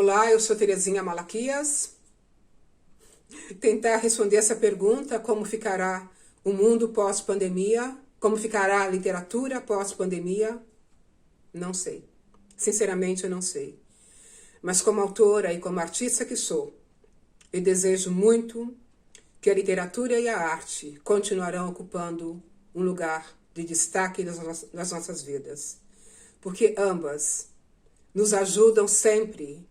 Olá, eu sou Terezinha Malaquias. Tentar responder essa pergunta, como ficará o mundo pós-pandemia, como ficará a literatura pós-pandemia, não sei. Sinceramente, eu não sei. Mas como autora e como artista que sou, eu desejo muito que a literatura e a arte continuarão ocupando um lugar de destaque nas nossas vidas. Porque ambas nos ajudam sempre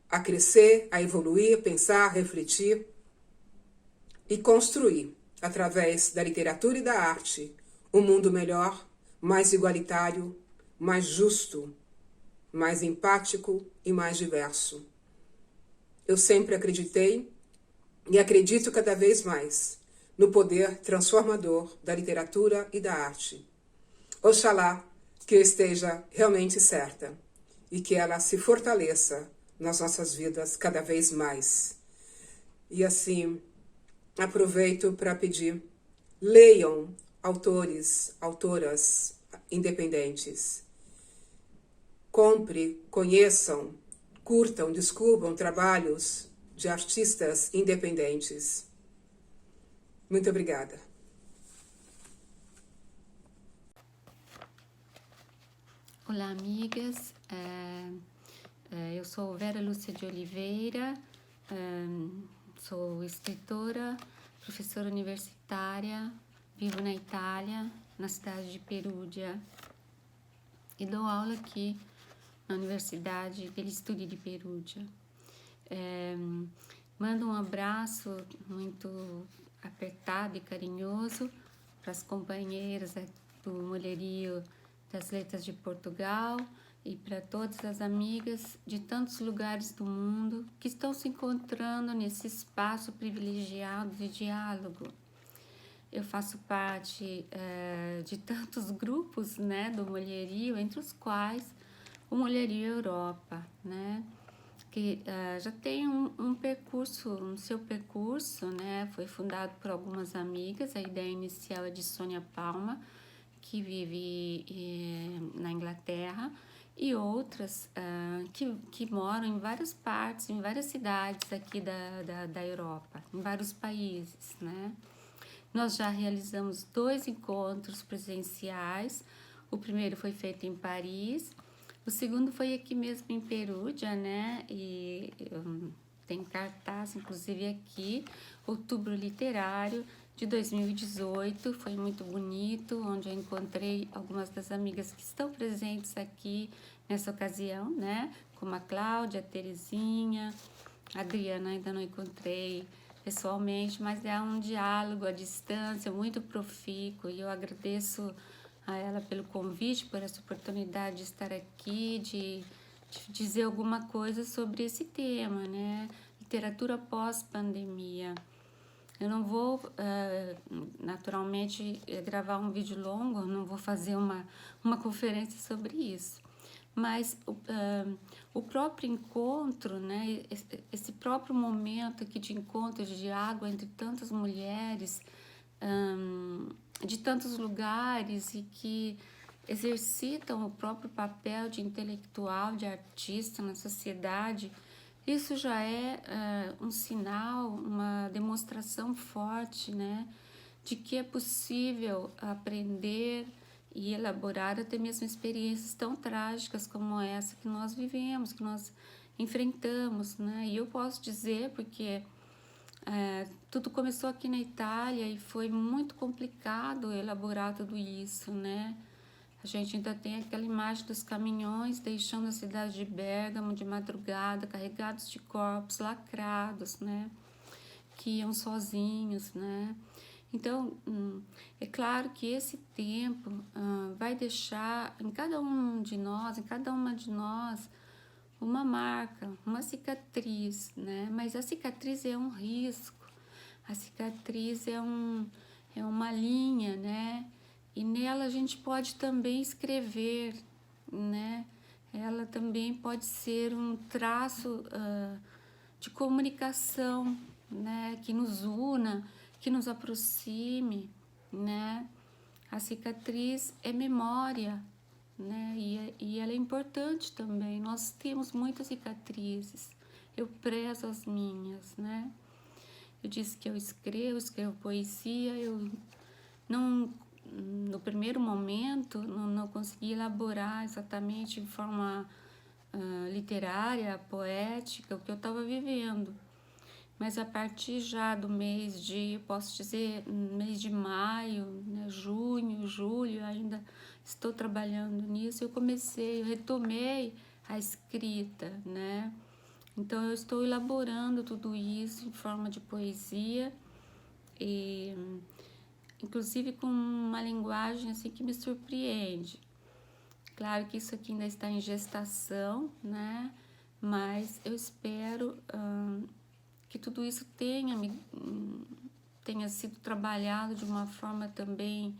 a crescer, a evoluir, pensar, refletir e construir, através da literatura e da arte, um mundo melhor, mais igualitário, mais justo, mais empático e mais diverso. Eu sempre acreditei e acredito cada vez mais no poder transformador da literatura e da arte. Oxalá que eu esteja realmente certa e que ela se fortaleça nas nossas vidas cada vez mais. E assim, aproveito para pedir, leiam autores, autoras independentes. Compre, conheçam, curtam, descubram trabalhos de artistas independentes. Muito obrigada. Olá, amigas. Eu sou Vera Lúcia de Oliveira, sou escritora, professora universitária, vivo na Itália, na cidade de Perugia, e dou aula aqui na Universidade degli Studi di Perugia. Mando um abraço muito apertado e carinhoso para as companheiras do Mulherio das Letras de Portugal e para todas as amigas de tantos lugares do mundo que estão se encontrando nesse espaço privilegiado de diálogo. Eu faço parte de tantos grupos, né, do Mulherio, entre os quais o Mulherio Europa, né, que já tem um seu percurso, né, foi fundado por algumas amigas. A ideia inicial é de Sônia Palma, que vive na Inglaterra, e outras que moram em várias partes, em várias cidades aqui da Europa, em vários países, né. Nós já realizamos 2 encontros presenciais. O primeiro foi feito em Paris, o segundo foi aqui mesmo em Perugia, né? E tem cartaz, inclusive aqui, Outubro Literário de 2018. Foi muito bonito, onde eu encontrei algumas das amigas que estão presentes aqui nessa ocasião, né? Como a Cláudia, a Terezinha, a Adriana ainda não encontrei pessoalmente, mas é um diálogo à distância muito profícuo, e eu agradeço a ela pelo convite, por essa oportunidade de estar aqui, de dizer alguma coisa sobre esse tema, né? Literatura pós-pandemia. Eu não vou, naturalmente, gravar um vídeo longo, não vou fazer uma conferência sobre isso. Mas o próprio encontro, né, esse próprio momento aqui de encontro, de diálogo entre tantas mulheres, de tantos lugares, e que exercitam o próprio papel de intelectual, de artista na sociedade, isso já é um sinal, uma demonstração forte, né, de que é possível aprender e elaborar até mesmo experiências tão trágicas como essa que nós vivemos, que nós enfrentamos, né? E eu posso dizer, porque tudo começou aqui na Itália e foi muito complicado elaborar tudo isso, né? A gente ainda tem aquela imagem dos caminhões deixando a cidade de Bérgamo de madrugada, carregados de corpos lacrados, né? Que iam sozinhos, né? Então, é claro que esse tempo vai deixar em cada um de nós, em cada uma de nós, uma marca, uma cicatriz, né? Mas a cicatriz é um risco, a cicatriz é uma linha, né? E nela a gente pode também escrever, né? Ela também pode ser um traço de comunicação, né? Que nos una, que nos aproxime, né? A cicatriz é memória, né? E ela é importante também. Nós temos muitas cicatrizes. Eu prezo as minhas, né? Eu disse que eu escrevo poesia. Eu não, no primeiro momento, não consegui elaborar exatamente de forma literária, poética, o que eu estava vivendo. Mas a partir já do mês de, posso dizer, mês de maio, né, junho, julho, ainda estou trabalhando nisso, eu retomei a escrita, né? Então eu estou elaborando tudo isso em forma de poesia, e inclusive com uma linguagem assim que me surpreende. Claro que isso aqui ainda está em gestação, né? Mas eu espero que tudo isso tenha sido trabalhado de uma forma também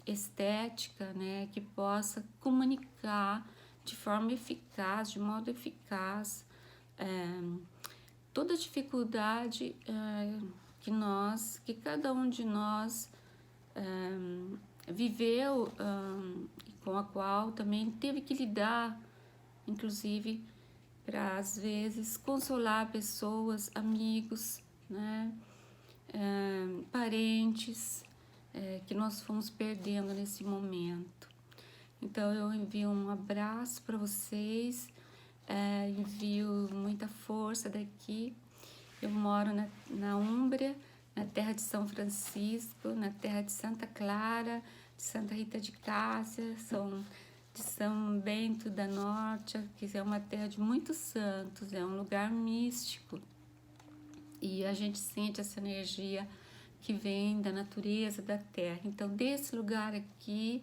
estética, né? Que possa comunicar de forma eficaz, de modo eficaz, toda a dificuldade que cada um de nós viveu, com a qual também teve que lidar, inclusive para às vezes consolar pessoas, amigos, né, parentes que nós fomos perdendo nesse momento. Então eu envio um abraço para vocês, envio muita força daqui. Eu moro na Úmbria, na terra de São Francisco, na terra de Santa Clara, de Santa Rita de Cássia, de São Bento da Norte, que é uma terra de muitos santos, é um lugar místico. E a gente sente essa energia que vem da natureza, da terra. Então, desse lugar aqui,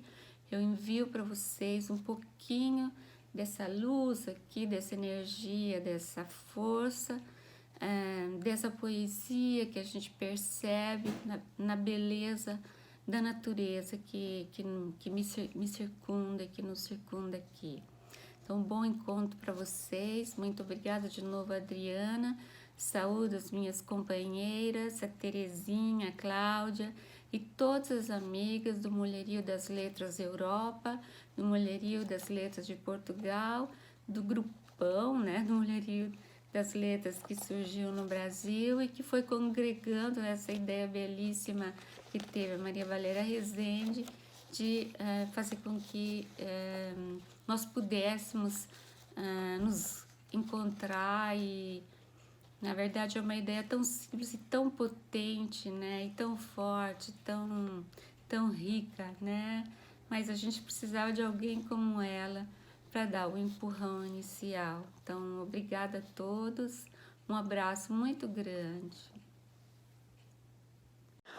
eu envio para vocês um pouquinho dessa luz aqui, dessa energia, dessa força, dessa poesia que a gente percebe na beleza da natureza que me circunda, que nos circunda aqui. Então, um bom encontro para vocês. Muito obrigada de novo, Adriana. Saúdo as minhas companheiras, a Terezinha, a Cláudia e todas as amigas do Mulherio das Letras Europa, do Mulherio das Letras de Portugal, do grupão, né, do Mulherio das Letras que surgiu no Brasil e que foi congregando essa ideia belíssima que teve a Maria Valéria Rezende de fazer com que nós pudéssemos nos encontrar. E na verdade é uma ideia tão simples e tão potente, né, e tão forte, tão rica, né, mas a gente precisava de alguém como ela para dar o empurrão inicial. Então, obrigada a todos, um abraço muito grande.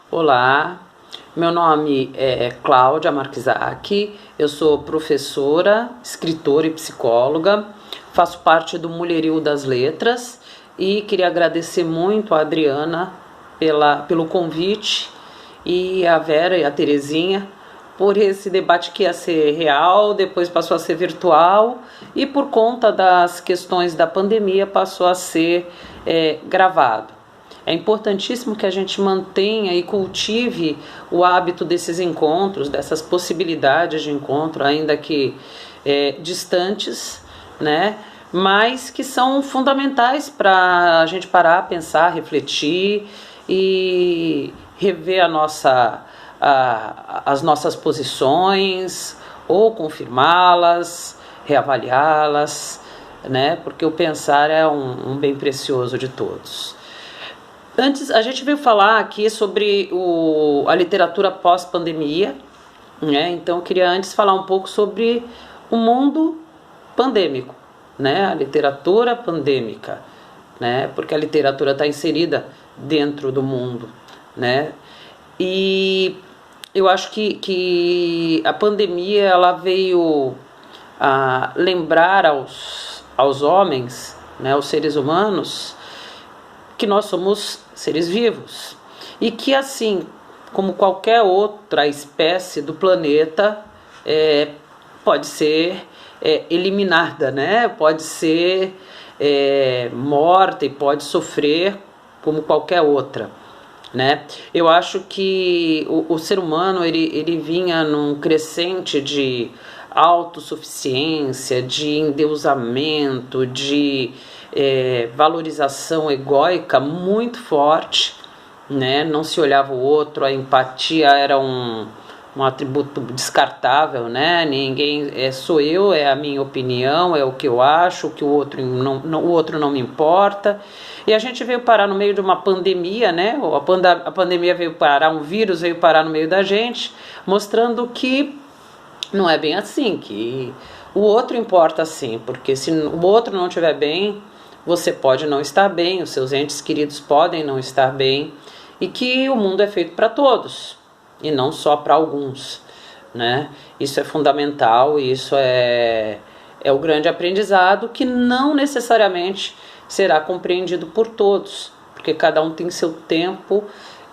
Olá, meu nome é Cláudia Marquisac, eu sou professora, escritora e psicóloga, faço parte do Mulherio das Letras e queria agradecer muito a Adriana pelo convite e a Vera e a Terezinha por esse debate que ia ser real, depois passou a ser virtual e por conta das questões da pandemia passou a ser gravado. É importantíssimo que a gente mantenha e cultive o hábito desses encontros, dessas possibilidades de encontro, ainda que distantes, né? Mas que são fundamentais para a gente parar, pensar, refletir e rever as nossas posições, ou confirmá-las, reavaliá-las, né? Porque o pensar é um bem precioso de todos. Antes, a gente veio falar aqui sobre a literatura pós-pandemia, né? Então eu queria antes falar um pouco sobre o mundo pandêmico, né? A literatura pandêmica, né? Porque a literatura está inserida dentro do mundo, né? E eu acho que a pandemia ela veio a lembrar aos homens, né, aos seres humanos, que nós somos seres vivos e que, assim como qualquer outra espécie do planeta, pode ser eliminada, né? Pode ser morta e pode sofrer como qualquer outra. né? Eu acho que o ser humano ele vinha num crescente de autossuficiência, de endeusamento, de valorização egóica muito forte, né? Não se olhava o outro, a empatia era um atributo descartável, né? Ninguém sou eu, é a minha opinião, é o que eu acho, o que o outro não me importa. E a gente veio parar no meio de uma pandemia, né? A pandemia veio parar, um vírus veio parar no meio da gente, mostrando que não é bem assim, que o outro importa sim, porque se o outro não estiver bem, você pode não estar bem, os seus entes queridos podem não estar bem, e que o mundo é feito para todos e não só para alguns, né? Isso é fundamental, isso é o grande aprendizado que não necessariamente será compreendido por todos, porque cada um tem seu tempo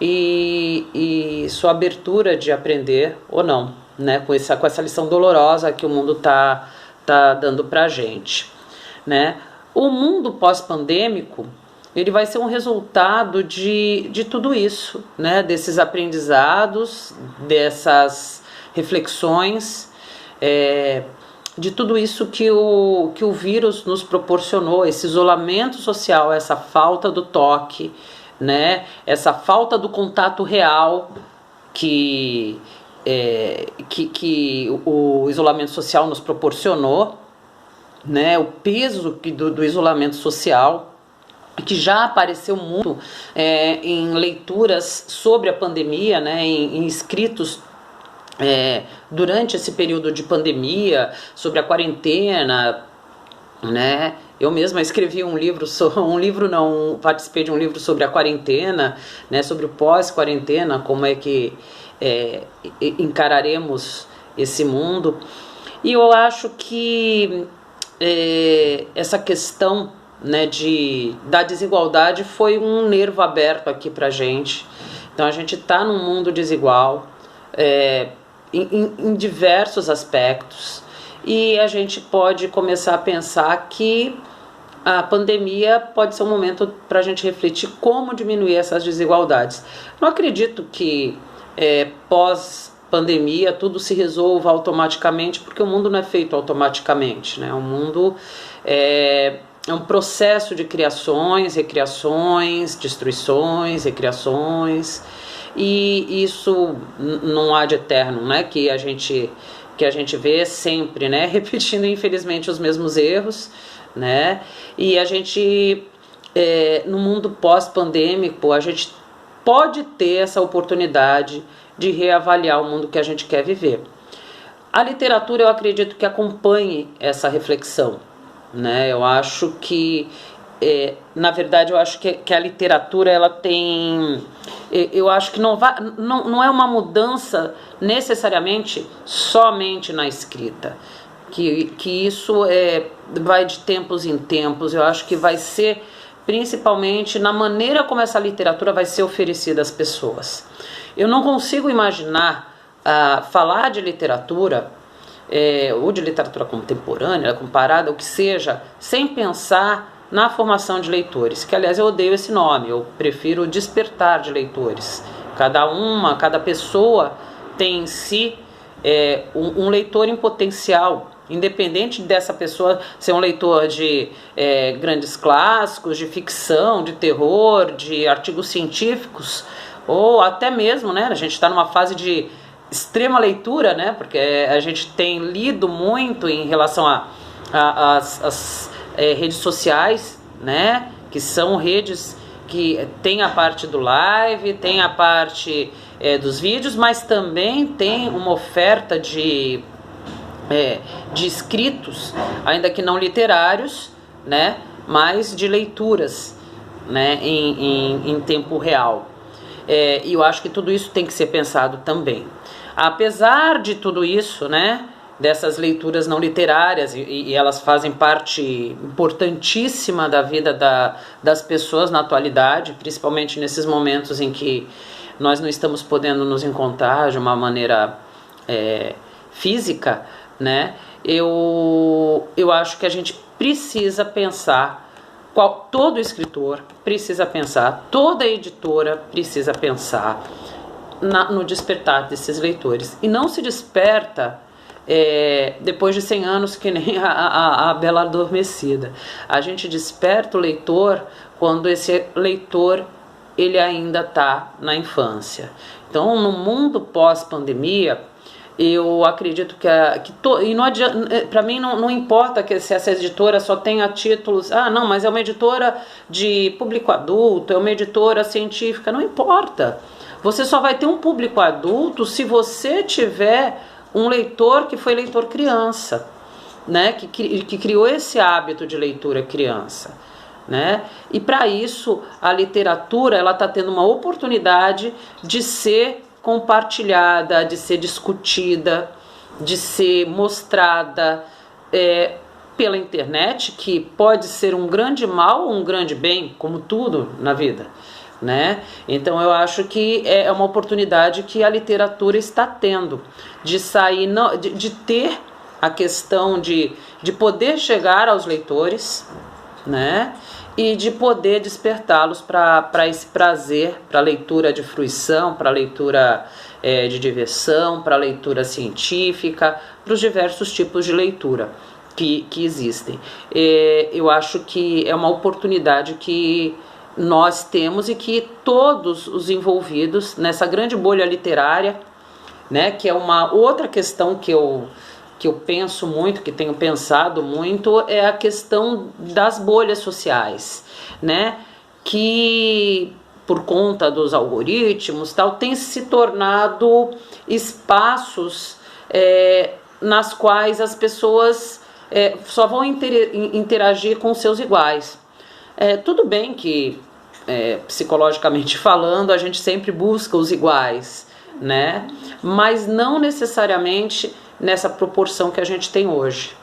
e sua abertura de aprender ou não, né? Com essa lição dolorosa que o mundo tá dando pra gente, né? O mundo pós-pandêmico, ele vai ser um resultado de tudo isso, né? Desses aprendizados, dessas reflexões, de tudo isso que o vírus nos proporcionou, esse isolamento social, essa falta do toque, né? Essa falta do contato real que o isolamento social nos proporcionou, né? O peso do isolamento social, que já apareceu muito em leituras sobre a pandemia, né? em escritos durante esse período de pandemia, sobre a quarentena, né? Eu mesma escrevi participei de um livro sobre a quarentena, né? Sobre o pós-quarentena, como é que encararemos esse mundo. E eu acho que essa questão, né, da desigualdade foi um nervo aberto aqui pra gente. Então a gente está num mundo desigual em diversos aspectos, e a gente pode começar a pensar que a pandemia pode ser um momento para a gente refletir como diminuir essas desigualdades. Não acredito que pós-pandemia tudo se resolva automaticamente, porque o mundo não é feito automaticamente, né? O mundo é um processo de criações, recriações, destruições, recriações, e isso não há de eterno, né? Que a gente vê sempre, né? Repetindo infelizmente os mesmos erros, né? E a gente no mundo pós-pandêmico a gente pode ter essa oportunidade de reavaliar o mundo que a gente quer viver. A literatura, eu acredito que acompanhe essa reflexão, né? Eu acho que na verdade eu acho que a literatura ela tem, eu acho que não é uma mudança necessariamente somente na escrita, que isso vai de tempos em tempos. Eu acho que vai ser principalmente na maneira como essa literatura vai ser oferecida às pessoas. Eu não consigo imaginar falar de literatura ou de literatura contemporânea, comparada, o que seja, sem pensar na formação de leitores, que aliás eu odeio esse nome, eu prefiro despertar de leitores. Cada pessoa tem em si um leitor em potencial, independente dessa pessoa ser um leitor de grandes clássicos, de ficção, de terror, de artigos científicos, ou até mesmo, né, a gente está numa fase de extrema leitura, né, porque a gente tem lido muito em relação às redes sociais, né, que são redes que tem a parte do live, tem a parte dos vídeos, mas também tem uma oferta de escritos, ainda que não literários, né, mas de leituras, né, em tempo real. E eu acho que tudo isso tem que ser pensado também. Apesar de tudo isso, né, dessas leituras não literárias, e elas fazem parte importantíssima da vida das pessoas na atualidade, principalmente nesses momentos em que nós não estamos podendo nos encontrar de uma maneira física, né? Eu acho que a gente precisa pensar todo escritor precisa pensar, toda editora precisa pensar no despertar desses leitores. E não se desperta depois de 100 anos, que nem a Bela Adormecida. A gente desperta o leitor quando esse leitor ele ainda está na infância. Então, no mundo pós-pandemia, eu acredito e não adianta, para mim não importa se essa editora só tenha títulos, não, mas é uma editora de público adulto, é uma editora científica, não importa. Você só vai ter um público adulto se você tiver um leitor que foi leitor criança, né? Que criou esse hábito de leitura criança, né? E para isso a literatura ela está tendo uma oportunidade de ser compartilhada, de ser discutida, de ser mostrada pela internet, que pode ser um grande mal ou um grande bem, como tudo na vida, né? Então eu acho que é uma oportunidade que a literatura está tendo de sair, de ter a questão de poder chegar aos leitores, né? E de poder despertá-los para esse prazer, para a leitura de fruição, para a leitura de diversão, para a leitura científica, para os diversos tipos de leitura que existem. Eu acho que é uma oportunidade que nós temos e que todos os envolvidos nessa grande bolha literária, né, que é uma outra questão que eu penso muito, que tenho pensado muito, é a questão das bolhas sociais, né, que por conta dos algoritmos tal, tem se tornado espaços nas quais as pessoas só vão interagir com seus iguais. Tudo bem que, psicologicamente falando, a gente sempre busca os iguais, né? Mas não necessariamente nessa proporção que a gente tem hoje.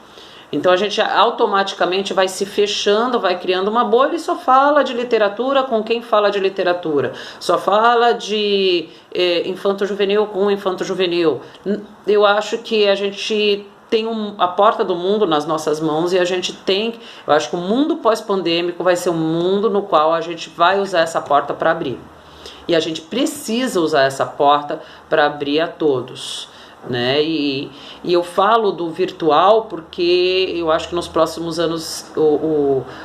Então a gente automaticamente vai se fechando, vai criando uma bolha e só fala de literatura com quem fala de literatura. Só fala de infanto-juvenil com infanto-juvenil. Eu acho que a gente tem a porta do mundo nas nossas mãos e a gente eu acho que o mundo pós-pandêmico vai ser um mundo no qual a gente vai usar essa porta para abrir. E a gente precisa usar essa porta para abrir a todos, né? E eu falo do virtual porque eu acho que nos próximos anos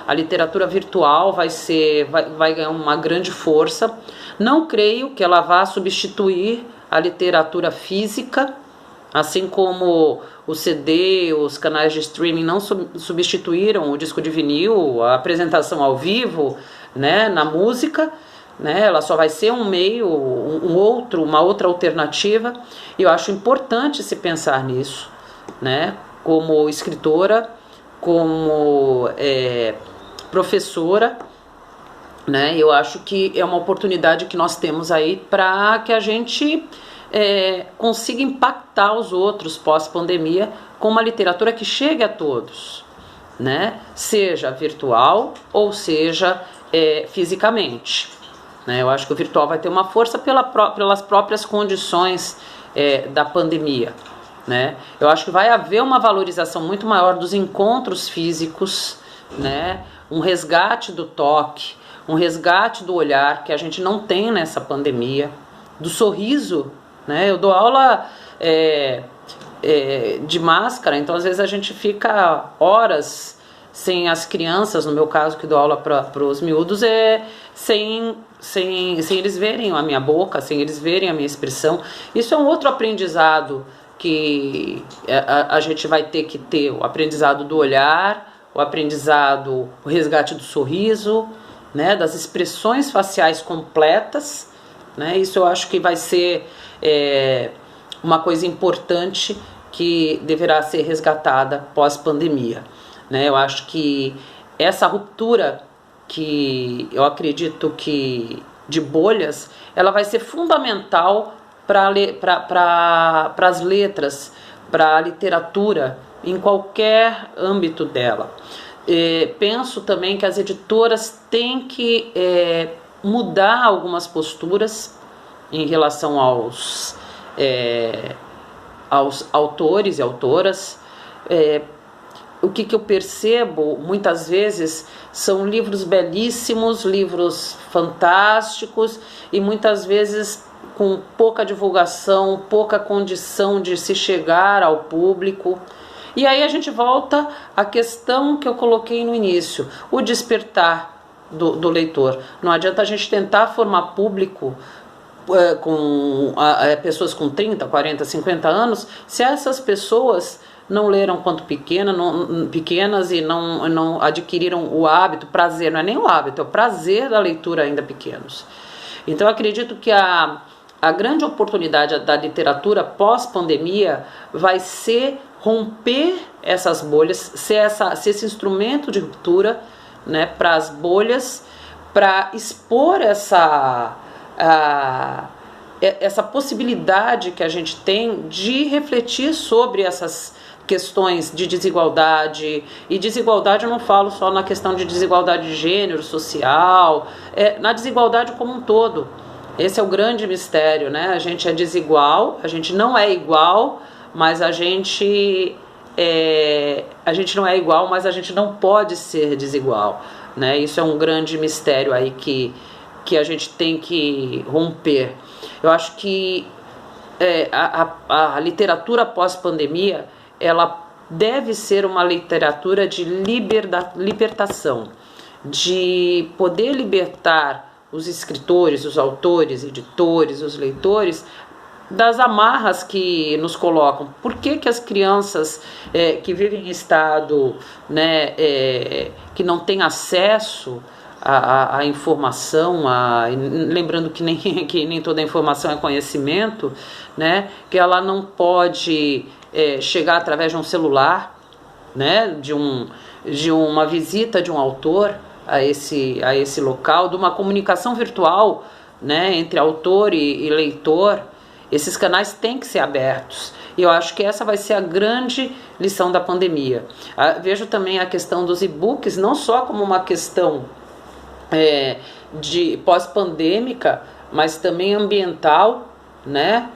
a literatura virtual vai ganhar uma grande força. Não creio que ela vá substituir a literatura física, assim como o CD, os canais de streaming não substituíram o disco de vinil, a apresentação ao vivo, né, na música, né, ela só vai ser um meio, uma outra alternativa. E eu acho importante se pensar nisso, né, como escritora, como professora, né, eu acho que é uma oportunidade que nós temos aí para que a gente consiga impactar os outros pós-pandemia com uma literatura que chegue a todos, né? Seja virtual ou seja fisicamente, né? Eu acho que o virtual vai ter uma força pelas próprias condições da pandemia, né? Eu acho que vai haver uma valorização muito maior dos encontros físicos, né? Um resgate do toque, um resgate do olhar que a gente não tem nessa pandemia, do sorriso, né? Eu dou aula de máscara, então às vezes a gente fica horas sem as crianças, no meu caso que dou aula para os miúdos, sem eles verem a minha boca, sem eles verem a minha expressão. Isso é um outro aprendizado que a gente vai ter que ter, o aprendizado do olhar, o resgate do sorriso, né? Das expressões faciais completas, né? Isso eu acho que vai ser uma coisa importante que deverá ser resgatada pós-pandemia, né? Eu acho que essa ruptura, que eu acredito que de bolhas, ela vai ser fundamental para as letras, para a literatura, em qualquer âmbito dela. Penso também que as editoras têm que mudar algumas posturas em relação aos autores e autoras, o que eu percebo muitas vezes são livros belíssimos, livros fantásticos e muitas vezes com pouca divulgação, pouca condição de se chegar ao público. E aí a gente volta à questão que eu coloquei no início, o despertar do leitor. Não adianta a gente tentar formar público com pessoas com 30, 40, 50 anos, se essas pessoas não leram quanto pequenas e não adquiriram o hábito, prazer, não é nem o hábito, é o prazer da leitura ainda pequenos. Então eu acredito que a grande oportunidade da literatura pós-pandemia vai ser romper essas bolhas, ser esse instrumento de ruptura, né, para as bolhas, para expor essa possibilidade que a gente tem de refletir sobre essas questões de desigualdade. E desigualdade eu não falo só na questão de desigualdade de gênero, social, na desigualdade como um todo. Esse é o grande mistério, né? A gente é desigual, a gente não é igual, mas a gente não é igual, mas a gente não pode ser desigual, né? Isso é um grande mistério aí que a gente tem que romper. Eu acho que a literatura pós-pandemia, ela deve ser uma literatura de libertação, de poder libertar os escritores, os autores, editores, os leitores das amarras que nos colocam. Por que as crianças que vivem em estado, né, que não têm acesso à informação, lembrando que nem toda informação é conhecimento, né, que ela não pode chegar através de um celular, né, de uma visita de um autor a esse local, de uma comunicação virtual, né, entre autor e leitor. Esses canais têm que ser abertos. E eu acho que essa vai ser a grande lição da pandemia. Vejo também a questão dos e-books, não só como uma questão de pós-pandêmica, mas também ambiental, né?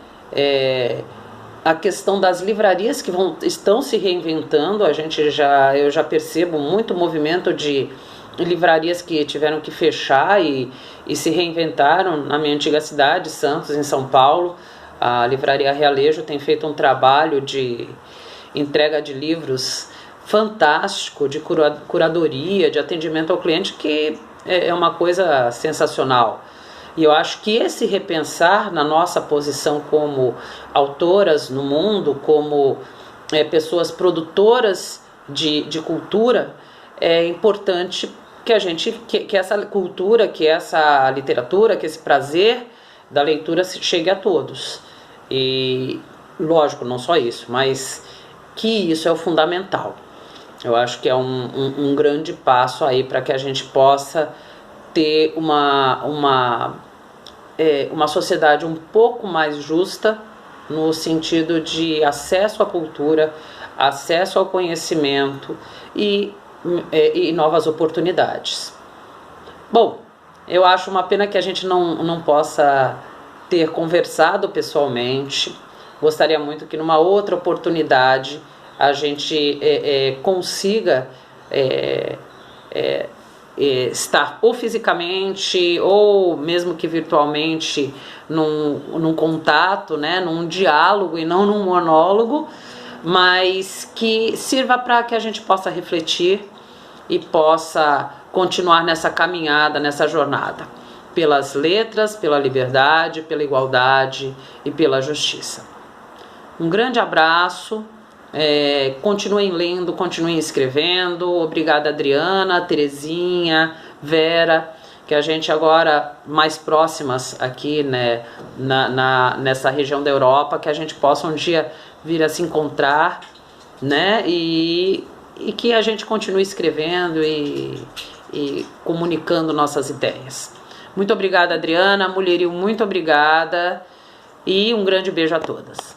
A questão das livrarias que estão se reinventando. Eu já percebo muito movimento de livrarias que tiveram que fechar e se reinventaram. Na minha antiga cidade, Santos, em São Paulo, a Livraria Realejo tem feito um trabalho de entrega de livros fantástico, de curadoria, de atendimento ao cliente, que é uma coisa sensacional. E eu acho que esse repensar na nossa posição como autoras no mundo, como pessoas produtoras de cultura, é importante que essa cultura, que essa literatura, que esse prazer da leitura chegue a todos. E, lógico, não só isso, mas que isso é o fundamental. Eu acho que é um grande passo aí para que a gente possa ter uma sociedade um pouco mais justa, no sentido de acesso à cultura, acesso ao conhecimento e novas oportunidades. Bom, eu acho uma pena que a gente não possa ter conversado pessoalmente. Gostaria muito que numa outra oportunidade a gente consiga estar ou fisicamente ou mesmo que virtualmente num contato, né, num diálogo e não num monólogo, mas que sirva para que a gente possa refletir e possa continuar nessa caminhada, nessa jornada, pelas letras, pela liberdade, pela igualdade e pela justiça. Um grande abraço, continuem lendo, continuem escrevendo. Obrigada, Adriana, Terezinha, Vera, que a gente agora mais próximas aqui, né, nessa região da Europa, que a gente possa um dia vir a se encontrar, né, e que a gente continue escrevendo e comunicando nossas ideias. Muito obrigada, Adriana. Mulherio, muito obrigada e um grande beijo a todas.